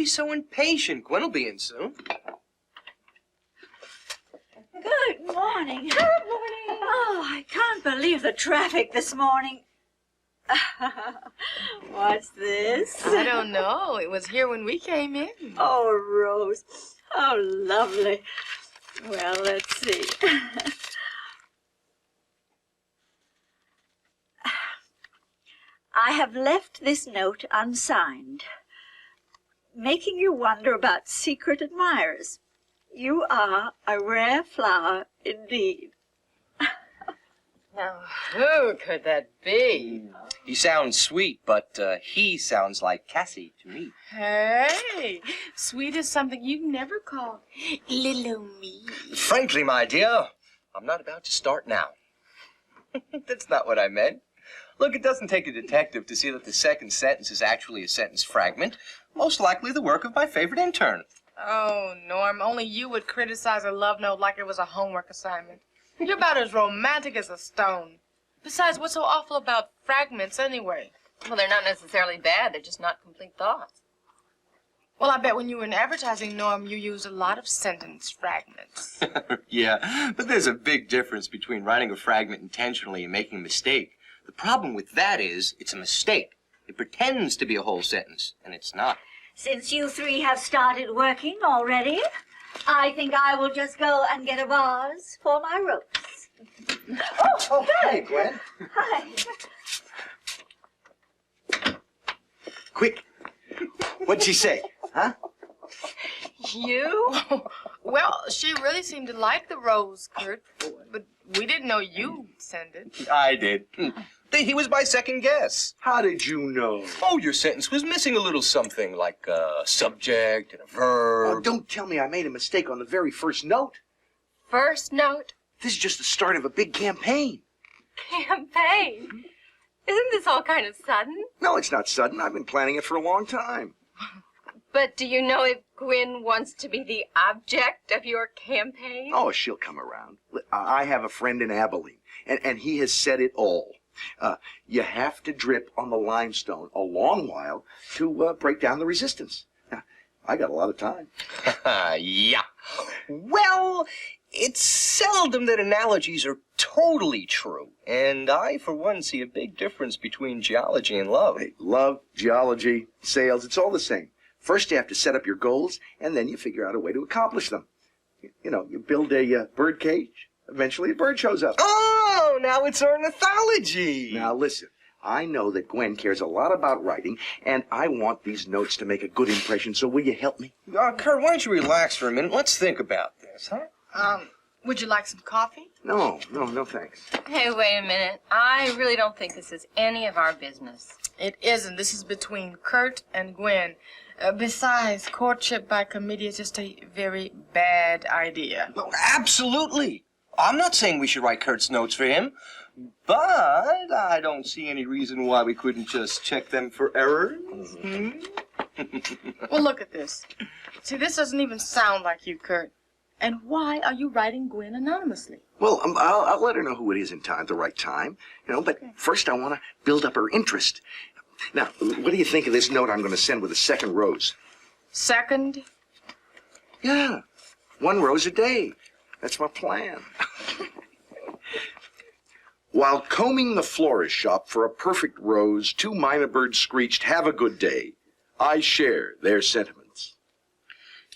be so impatient. Gwen will be in soon. Good morning. Good morning. Oh, I can't believe the traffic this morning. What's this? I don't know. It was here when we came in. Oh, Rose. How lovely. Well, let's see. I have left this note unsigned, making you wonder about secret admirers. You are a rare flower indeed. Now, who could that be? He sounds sweet, but he sounds like Cassie to me. Hey, sweet is something you never call little me. Frankly, my dear, I'm not about to start now. That's not what I meant. Look, it doesn't take a detective to see that the second sentence is actually a sentence fragment, most likely the work of my favorite intern. Oh, Norm, only you would criticize a love note like it was a homework assignment. You're about as romantic as a stone. Besides, what's so awful about fragments anyway? Well, they're not necessarily bad. They're just not complete thoughts. Well, I bet when you were in advertising, Norm, you used a lot of sentence fragments. Yeah, but there's a big difference between writing a fragment intentionally and making a mistake. The problem with that is it's a mistake. It pretends to be a whole sentence, and it's not. Since you three have started working already, I think I will just go and get a vase for my rose. Oh, hey, Gwen. Hi. Quick. What'd she say, huh? You? Well, she really seemed to like the rose, Kurt, but we didn't know you'd send it. I did. He was my second guess. How did you know? Oh, your sentence was missing a little something, like a subject and a verb. Oh, don't tell me I made a mistake on the very first note. First note? This is just the start of a big campaign. Campaign? Isn't this all kind of sudden? No, it's not sudden. I've been planning it for a long time. But do you know if Gwen wants to be the object of your campaign? Oh, she'll come around. I have a friend in Abilene, and he has said it all. You have to drip on the limestone a long while to break down the resistance. I got a lot of time. Yeah. Well, it's seldom that analogies are totally true. And I, for one, see a big difference between geology and love. Hey, love, geology, sales, it's all the same. First, you have to set up your goals, and then you figure out a way to accomplish them. You know, you build a bird cage. Eventually, a bird shows up. Oh, now it's ornithology. Now, listen. I know that Gwen cares a lot about writing, and I want these notes to make a good impression, so will you help me? Kurt, why don't you relax for a minute? Let's think about this, huh? Would you like some coffee? No, thanks. Hey, wait a minute. I really don't think this is any of our business. It isn't. This is between Kurt and Gwen. Besides, courtship by committee is just a very bad idea. No, absolutely. I'm not saying we should write Kurt's notes for him, but I don't see any reason why we couldn't just check them for errors. Well, look at this. See, this doesn't even sound like you, Kurt. And why are you writing Gwen anonymously? Well, I'll let her know who it is in time, the right time. You know, but first I want to build up her interest. Now, what do you think of this note I'm going to send with a second rose? Second? Yeah, 1 rose a day. That's my plan. While combing the florist shop for a perfect rose, 2 minor birds screeched, "Have a good day." I share their sentiments.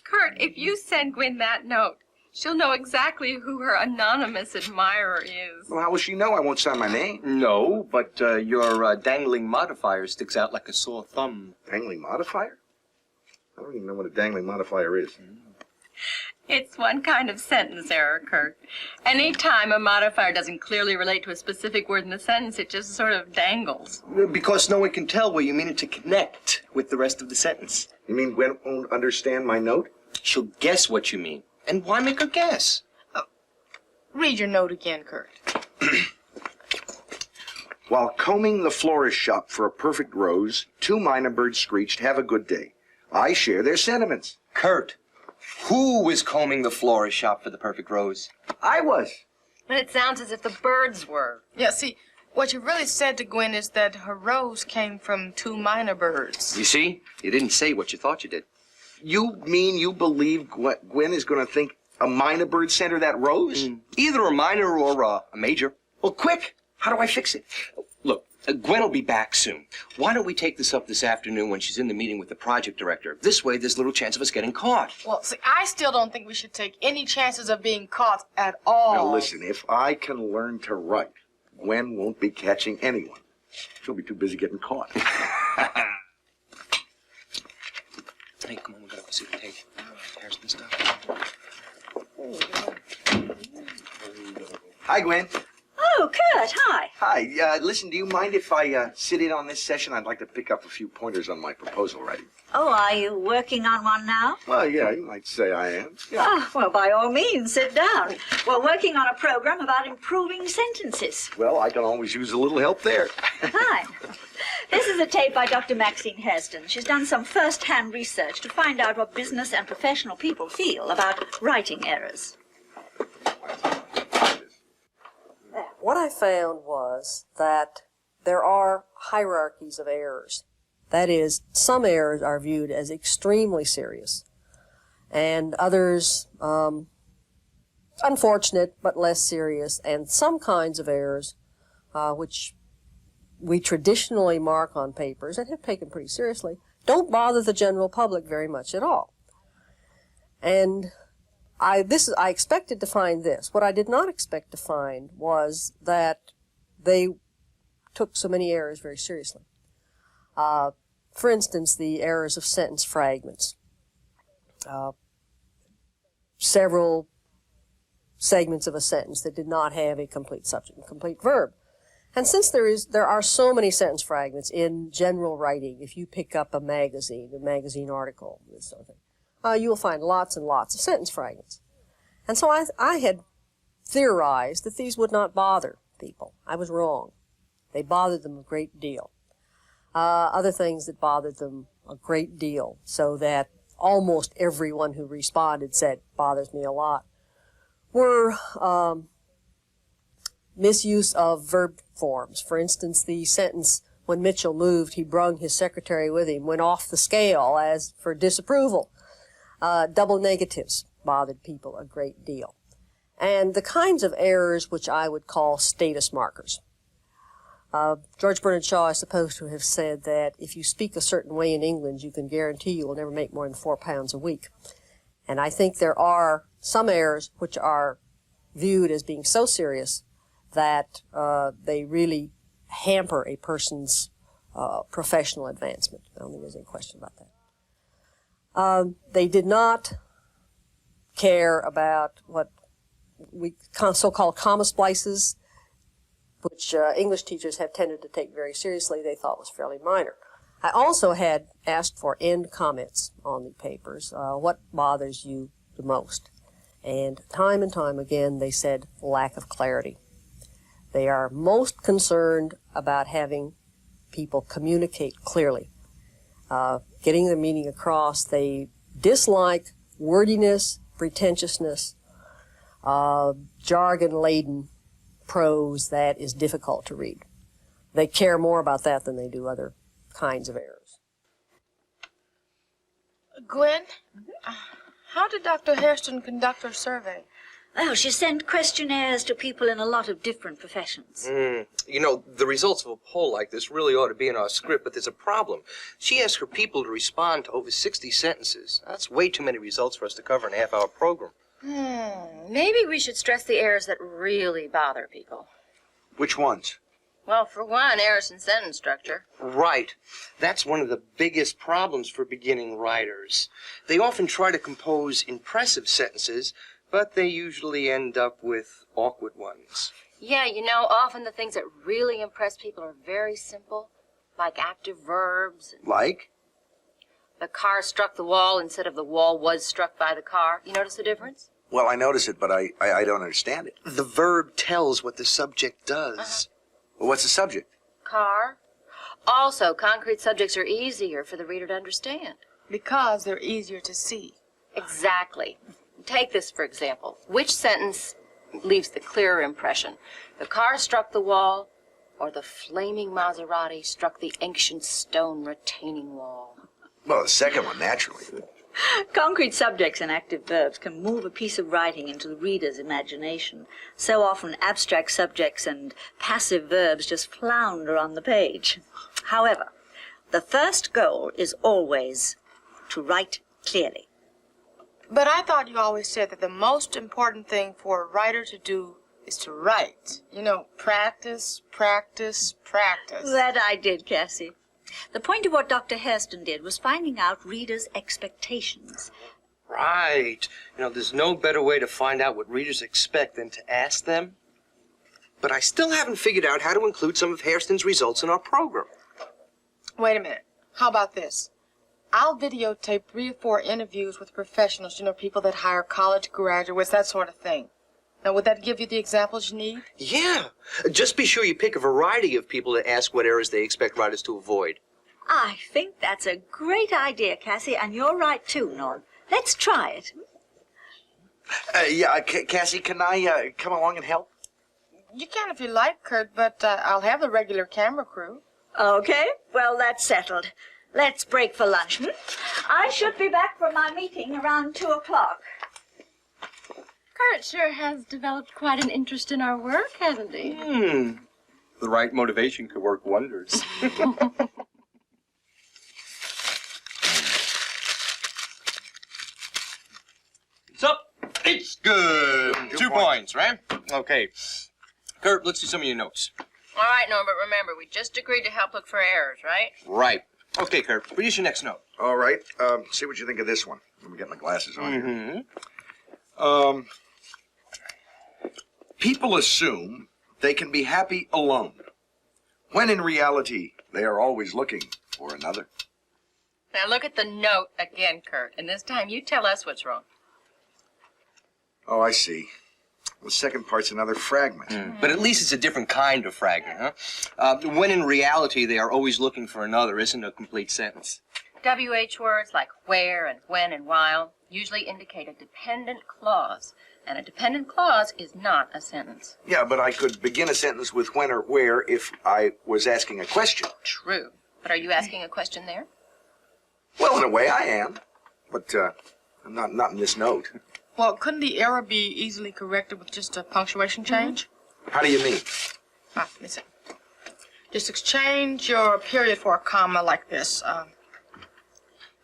Kurt, if you send Gwen that note, she'll know exactly who her anonymous admirer is. Well, how will she know I won't sign my name? No, but your dangling modifier sticks out like a sore thumb. Dangling modifier? I don't even know what a dangling modifier is. It's one kind of sentence error, Kurt. Any time a modifier doesn't clearly relate to a specific word in the sentence, it just sort of dangles. Because no one can tell where you mean it to connect with the rest of the sentence. You mean Gwen won't understand my note? She'll guess what you mean. And why make her guess? Read your note again, Kurt. While combing the florist shop for a perfect rose, 2 minor birds screeched, "Have a good day." I share their sentiments. Kurt, who was combing the florist shop for the perfect rose? I was. But it sounds as if the birds were. Yeah, see, what you really said to Gwen is that her rose came from 2 minor birds. You see? You didn't say what you thought you did. You mean you believe Gwen is going to think a minor bird sent her that rose? Either a minor or a major. Well, quick. How do I fix it? Look, Gwen will be back soon. Why don't we take this up this afternoon when she's in the meeting with the project director? This way, there's little chance of us getting caught. Well, see, I still don't think we should take any chances of being caught at all. Now, listen, if I can learn to write, Gwen won't be catching anyone. She'll be too busy getting caught. Hey, come on, we gotta go see the tape. Here's the stuff. Hi, Gwen. Oh, Kurt, hi. Hi. Listen, do you mind if I sit in on this session? I'd like to pick up a few pointers on my proposal writing. Oh, are you working on one now? Well, yeah, you might say I am. Yeah. Ah, well, by all means, sit down. We're working on a program about improving sentences. Well, I can always use a little help there. Fine. This is a tape by Dr. Maxine Hairston. She's done some first-hand research to find out what business and professional people feel about writing errors. What I found was that there are hierarchies of errors. That is, some errors are viewed as extremely serious, and others unfortunate but less serious, and some kinds of errors which we traditionally mark on papers and have taken pretty seriously don't bother the general public very much at all. And I expected to find this. What I did not expect to find was that they took so many errors very seriously. For instance, the errors of sentence fragments. Several segments of a sentence that did not have a complete subject and complete verb. And since there are so many sentence fragments in general writing, if you pick up a magazine article, this sort of thing, you will find lots and lots of sentence fragments. And so I had theorized that these would not bother people. I was wrong. They bothered them a great deal. Other things that bothered them a great deal, so that almost everyone who responded said, bothers me a lot, were misuse of verb forms. For instance, the sentence, when Mitchell moved, he brung his secretary with him, went off the scale as for disapproval. Double negatives bothered people a great deal. And the kinds of errors which I would call status markers. George Bernard Shaw is supposed to have said that if you speak a certain way in England, you can guarantee you will never make more than £4 a week. And I think there are some errors which are viewed as being so serious that they really hamper a person's professional advancement. I don't think there's any question about that. They did not care about what we so-called comma splices, which English teachers have tended to take very seriously. They thought was fairly minor. I also had asked for end comments on the papers. What bothers you the most? And time again, they said lack of clarity. They are most concerned about having people communicate clearly, getting their meaning across. They dislike wordiness, pretentiousness, jargon-laden prose that is difficult to read. They care more about that than they do other kinds of errors. Gwen, how did Dr. Hairston conduct her survey? Oh, she sent questionnaires to people in a lot of different professions. You know, the results of a poll like this really ought to be in our script, but there's a problem. She asked her people to respond to over 60 sentences. That's way too many results for us to cover in a half-hour program. Maybe we should stress the errors that really bother people. Which ones? Well, for one, errors in sentence structure. Right. That's one of the biggest problems for beginning writers. They often try to compose impressive sentences, but they usually end up with awkward ones. Yeah, you know, often the things that really impress people are very simple, like active verbs. Like? The car struck the wall instead of the wall was struck by the car. You notice the difference? Well, I notice it, but I don't understand it. The verb tells what the subject does. Well, what's the subject? Car. Also, concrete subjects are easier for the reader to understand. Because they're easier to see. Exactly. Take this, for example. Which sentence leaves the clearer impression? The car struck the wall, or the flaming Maserati struck the ancient stone retaining wall? Well, the second one, naturally. Concrete subjects and active verbs can move a piece of writing into the reader's imagination. So often abstract subjects and passive verbs just flounder on the page. However, the first goal is always to write clearly. But I thought you always said that the most important thing for a writer to do is to write. You know, practice, practice, practice. That I did, Cassie. The point of what Dr. Hairston did was finding out readers' expectations. Right. You know, there's no better way to find out what readers expect than to ask them. But I still haven't figured out how to include some of Hairston's results in our program. Wait a minute. How about this? I'll videotape 3 or 4 interviews with professionals, you know, people that hire college graduates, that sort of thing. Now, would that give you the examples you need? Yeah. Just be sure you pick a variety of people to ask what errors they expect writers to avoid. I think that's a great idea, Cassie, and you're right too, Norm. Let's try it. Cassie, can I come along and help? You can if you like, Kurt, but I'll have the regular camera crew. Okay, well, that's settled. Let's break for lunch. I should be back for my meeting around 2 o'clock. Kurt sure has developed quite an interest in our work, hasn't he? The right motivation could work wonders. It's up. It's good. 2 points, right? Okay. Kurt, let's see some of your notes. All right, Norm, but remember, we just agreed to help look for errors, right? Right. Okay, Kurt, produce your next note. All right. See what you think of this one. Let me get my glasses on here. People assume they can be happy alone, when in reality, they are always looking for another. Now look at the note again, Kurt, and this time you tell us what's wrong. Oh, I see. The second part's another fragment. But at least it's a different kind of fragment, huh? When in reality, they are always looking for another isn't a complete sentence. WH words like where and when and while usually indicate a dependent clause, and a dependent clause is not a sentence. Yeah, but I could begin a sentence with when or where if I was asking a question. True. But are you asking a question there? Well, in a way, I am. But not in this note. Well, couldn't the error be easily corrected with just a punctuation change? How do you mean? Listen. Just exchange your period for a comma like this.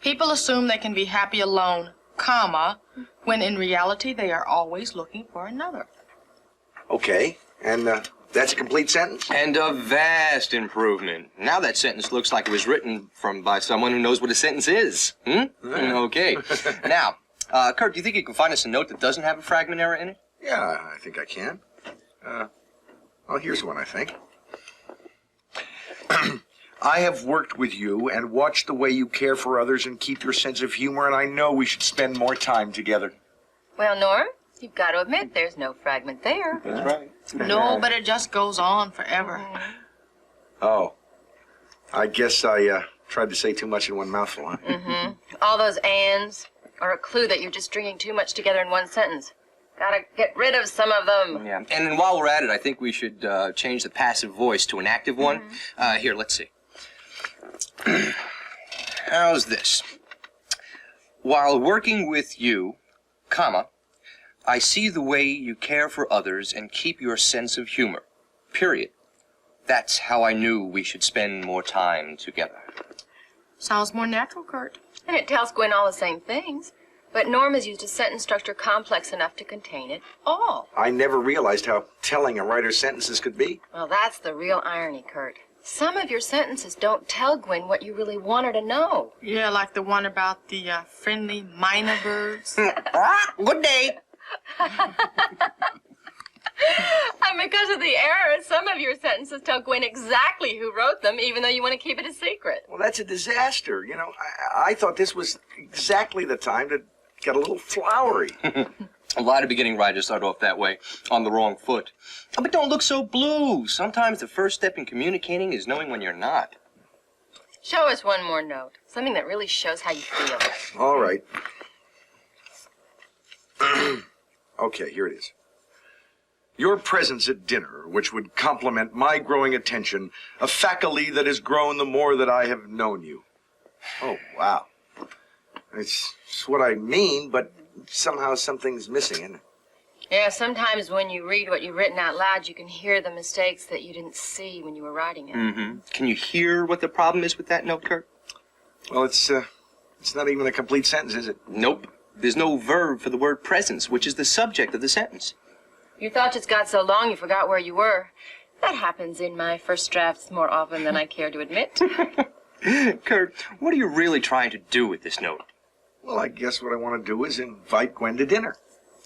People assume they can be happy alone, comma, when in reality they are always looking for another. Okay, and that's a complete sentence? And a vast improvement. Now that sentence looks like it was written by someone who knows what a sentence is. Okay. Now, Kurt, do you think you can find us a note that doesn't have a fragment error in it? Yeah, I think I can. Well, here's one, I think. I have worked with you and watched the way you care for others and keep your sense of humor, and I know we should spend more time together. Well, Norm, you've got to admit there's no fragment there. That's right. No, but it just goes on forever. Oh. I guess I tried to say too much in one mouthful, huh? All those ands are a clue that you're just stringing too much together in one sentence. Gotta get rid of some of them. Yeah. And then while we're at it, I think we should change the passive voice to an active one. Here, let's see. How's this? While working with you, comma, I see the way you care for others and keep your sense of humor. Period. That's how I knew we should spend more time together. Sounds more natural, Kurt. And it tells Gwen all the same things. But Norm has used a sentence structure complex enough to contain it all. I never realized how telling a writer's sentences could be. Well, that's the real irony, Kurt. Some of your sentences don't tell Gwen what you really want her to know. Yeah, like the one about the friendly minor birds. Good day. And because of the errors, some of your sentences tell Gwen exactly who wrote them, even though you want to keep it a secret. Well, that's a disaster. You know, I thought this was exactly the time to get a little flowery. A lot of beginning writers start off that way, on the wrong foot. But don't look so blue. Sometimes the first step in communicating is knowing when you're not. Show us one more note, something that really shows how you feel. All right. Okay, here it is. Your presence at dinner, which would complement my growing attention, a faculty that has grown the more that I have known you. Oh, wow. It's what I mean, but somehow something's missing, isn't it? Yeah, sometimes when you read what you've written out loud, you can hear the mistakes that you didn't see when you were writing it. Mm-hmm. Can you hear what the problem is with that note, Kurt? Well, it's not even a complete sentence, is it? Nope. There's no verb for the word presence, which is the subject of the sentence. Your thought just got so long you forgot where you were. That happens in my first drafts more often than I care to admit. Kurt, what are you really trying to do with this note? Well, I guess what I want to do is invite Gwen to dinner.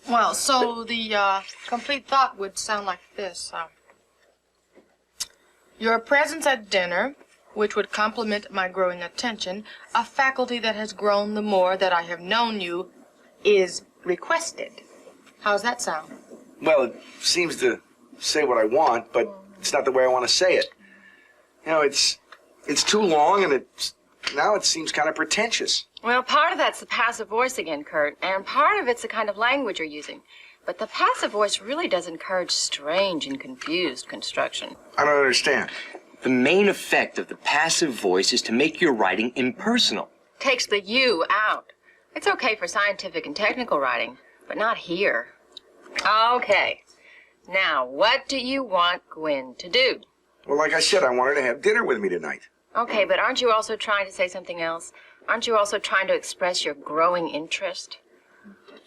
Well, so the complete thought would sound like this. Your presence at dinner, which would complement my growing attention, a faculty that has grown the more that I have known you, is requested. How's that sound? Well, it seems to say what I want, but it's not the way I want to say it. You know, it's too long, and now it seems kind of pretentious. Well, part of that's the passive voice again, Kurt, and part of it's the kind of language you're using. But the passive voice really does encourage strange and confused construction. I don't understand. The main effect of the passive voice is to make your writing impersonal. Takes the you out. It's okay for scientific and technical writing, but not here. Okay. Now, what do you want Gwen to do? Well, like I said, I want her to have dinner with me tonight. Okay, but aren't you also trying to say something else? Aren't you also trying to express your growing interest?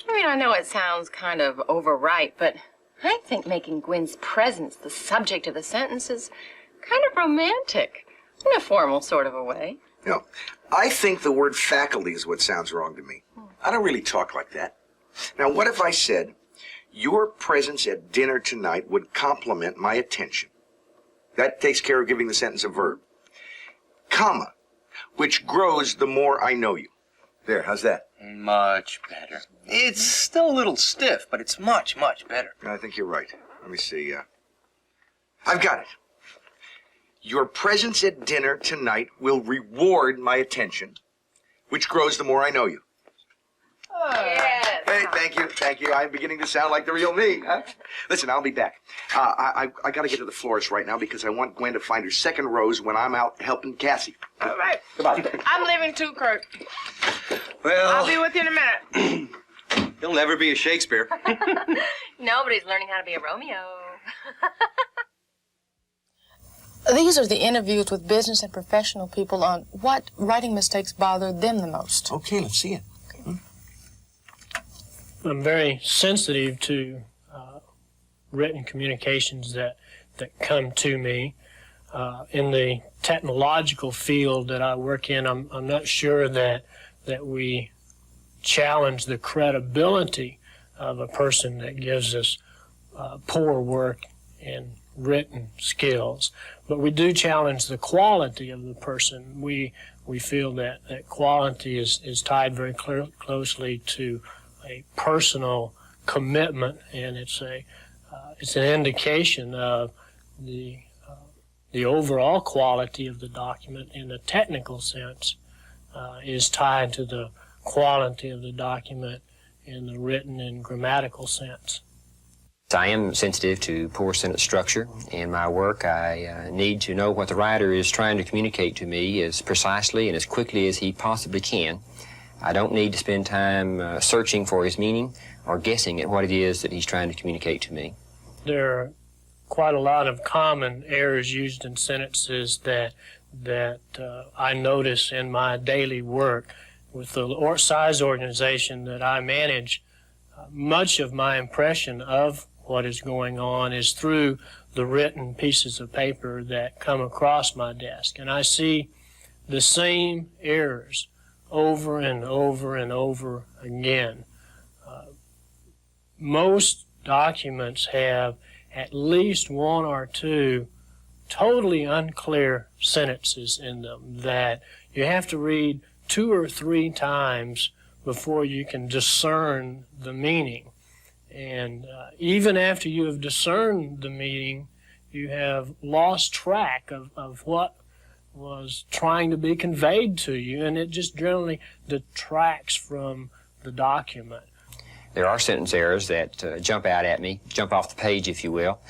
I mean, I know it sounds kind of overripe, but I think making Gwen's presence the subject of the sentence is kind of romantic, in a formal sort of a way. You know, I think the word faculty is what sounds wrong to me. I don't really talk like that. Now, what if I said, your presence at dinner tonight would complement my attention? That takes care of giving the sentence a verb. Comma, which grows the more I know you. There, how's that? Much better. It's still a little stiff, but it's much, much better. I think you're right. Let me see. I've got it. Your presence at dinner tonight will reward my attention, which grows the more I know you. Yes. Hey, thank you. I'm beginning to sound like the real me. Huh? Listen, I'll be back. I got to get to the florist right now because I want Gwen to find her second rose when I'm out helping Cassie. All right. Goodbye. I'm leaving too, Kurt. Well, I'll be with you in a minute. he'll never be a Shakespeare. Nobody's learning how to be a Romeo. These are the interviews with business and professional people on what writing mistakes bother them the most. Okay, let's see it. I'm very sensitive to written communications that come to me. In the technological field that I work in, I'm not sure that we challenge the credibility of a person that gives us poor work in written skills, but we do challenge the quality of the person. We feel that quality is tied very closely to a personal commitment, and it's an indication of the overall quality of the document in the technical sense is tied to the quality of the document in the written and grammatical sense. I am sensitive to poor sentence structure. In my work, I need to know what the writer is trying to communicate to me as precisely and as quickly as he possibly can. I don't need to spend time searching for his meaning or guessing at what it is that he's trying to communicate to me. There are quite a lot of common errors used in sentences that I notice in my daily work. With the size organization that I manage, much of my impression of what is going on is through the written pieces of paper that come across my desk. And I see the same errors over and over and over again. Most documents have at least one or two totally unclear sentences in them that you have to read 2 or 3 times before you can discern the meaning. And even after you have discerned the meaning, you have lost track of what was trying to be conveyed to you, and it just generally detracts from the document. There are sentence errors that jump out at me, jump off the page, if you will.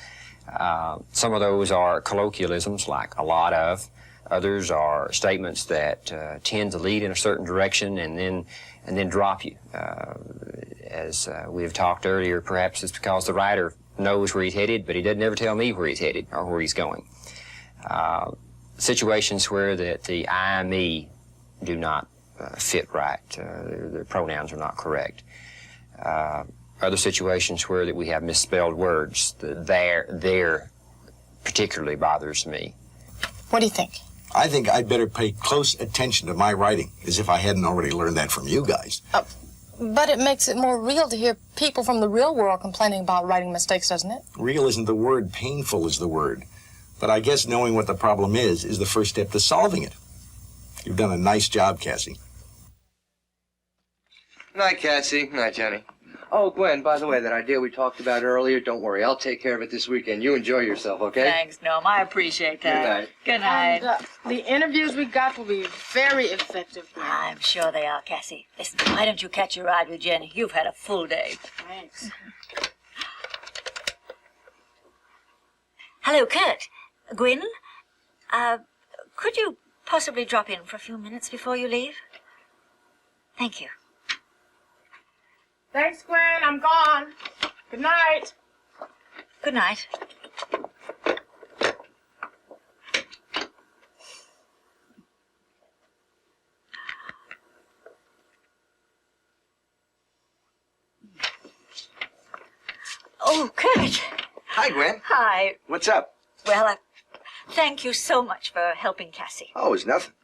Some of those are colloquialisms, like a lot of. Others are statements that tend to lead in a certain direction and then drop you. As we have talked earlier, perhaps it's because the writer knows where he's headed, but he doesn't ever tell me where he's headed or where he's going. Situations where the I, me do not fit right. The pronouns are not correct. Other situations where that we have misspelled words. The there particularly bothers me. What do you think? I think I'd better pay close attention to my writing, as if I hadn't already learned that from you guys. But it makes it more real to hear people from the real world complaining about writing mistakes, doesn't it? Real isn't the word, painful is the word. But I guess knowing what the problem is the first step to solving it. You've done a nice job, Cassie. Night, Cassie. Night, Johnny. Oh, Gwen, by the way, that idea we talked about earlier, don't worry. I'll take care of it this weekend. You enjoy yourself, okay? Thanks, Noam. I appreciate that. Good night. Good night. And, the interviews we got will be very effective. I'm sure they are, Cassie. Listen, why don't you catch a ride with Jenny? You've had a full day. Thanks. Hello, Kurt. Gwyn? Could you possibly drop in for a few minutes before you leave? Thank you. Thanks, Gwen. I'm gone. Good night. Good night. Oh, Kurt. Hi, Gwen. Hi. What's up? Well, thank you so much for helping Cassie. Oh, it's nothing.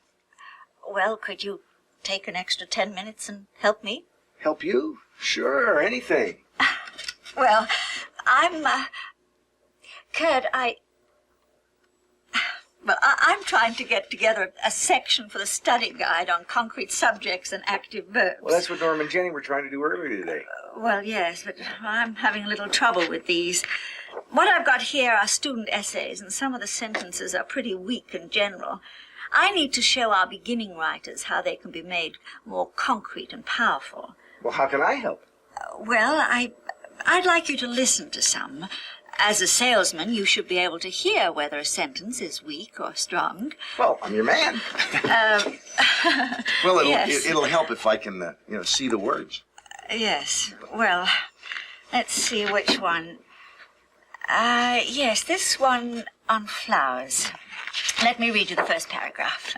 Well, could you take an extra 10 minutes and help me? Help you? Sure, anything. Well, Kurt, I'm trying to get together a section for the study guide on concrete subjects and active verbs. Well, that's what Norm and Jenny were trying to do earlier today. Well, yes, but I'm having a little trouble with these. What I've got here are student essays, and some of the sentences are pretty weak and general. I need to show our beginning writers how they can be made more concrete and powerful. Well, how can I help? Well, I'd like you to listen to some. As a salesman, you should be able to hear whether a sentence is weak or strong. Well, I'm your man. Well, it'll help if I can, see the words. Yes. Well, let's see which one. Yes, this one on flowers. Let me read you the first paragraph.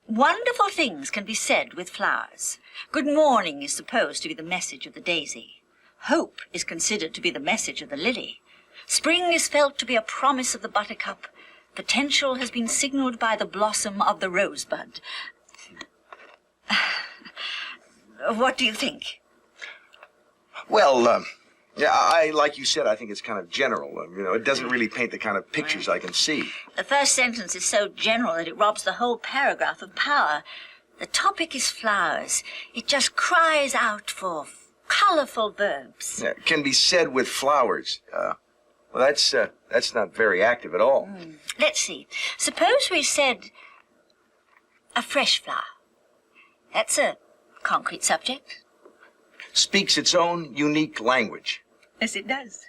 Wonderful things can be said with flowers. Good morning is supposed to be the message of the daisy. Hope is considered to be the message of the lily. Spring is felt to be a promise of the buttercup. Potential has been signaled by the blossom of the rosebud. What do you think? Well, like you said, I think it's kind of general. It doesn't really paint the kind of pictures I can see. The first sentence is so general that it robs the whole paragraph of power. The topic is flowers. It just cries out for colorful verbs. Yeah, it can be said with flowers. Well, that's not very active at all. Let's see. Suppose we said a fresh flower. That's a concrete subject. Speaks its own unique language. Yes, it does.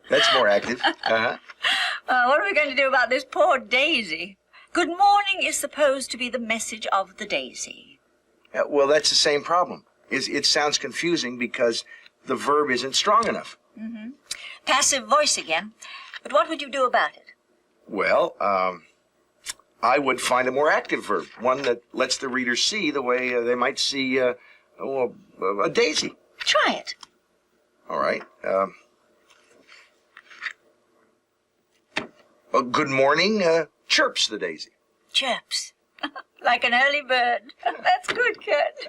That's more active. Uh-huh. What are we going to do about this poor daisy? Good morning is supposed to be the message of the daisy. Well, that's the same problem. It sounds confusing because the verb isn't strong enough. Mm-hmm. Passive voice again. But what would you do about it? Well, I would find a more active verb, one that lets the reader see the way they might see a daisy. Try it. All right. Good morning chirps the daisy. Chirps. Like an early bird. That's good, Kurt.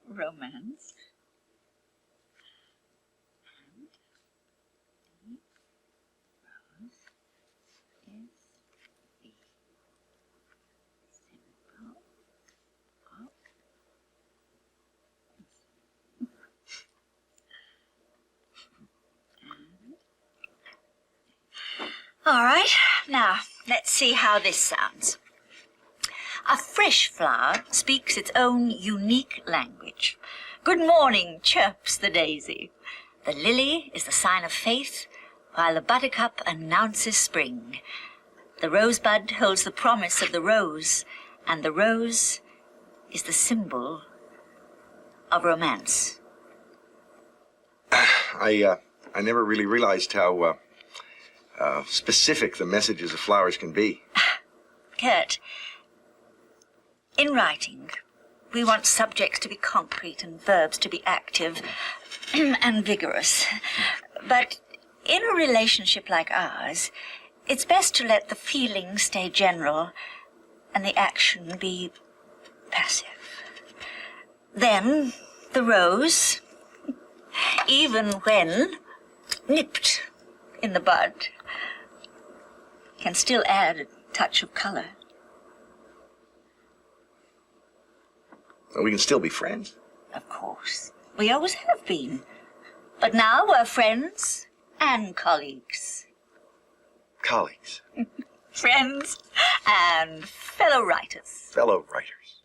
Romance. And the rose is the symbol of. All right, now let's see how this sounds. A fresh flower speaks its own unique language. Good morning, chirps the daisy. The lily is the sign of faith, while the buttercup announces spring. The rosebud holds the promise of the rose, and the rose is the symbol of romance. I never really realized how specific the messages of flowers can be. Kurt, in writing, we want subjects to be concrete and verbs to be active and vigorous. But in a relationship like ours, it's best to let the feeling stay general and the action be passive. Then the rose, even when nipped in the bud, can still add a touch of color. We can still be friends. Of course. We always have been. But now we're friends and colleagues. Colleagues. Friends and fellow writers. Fellow writers.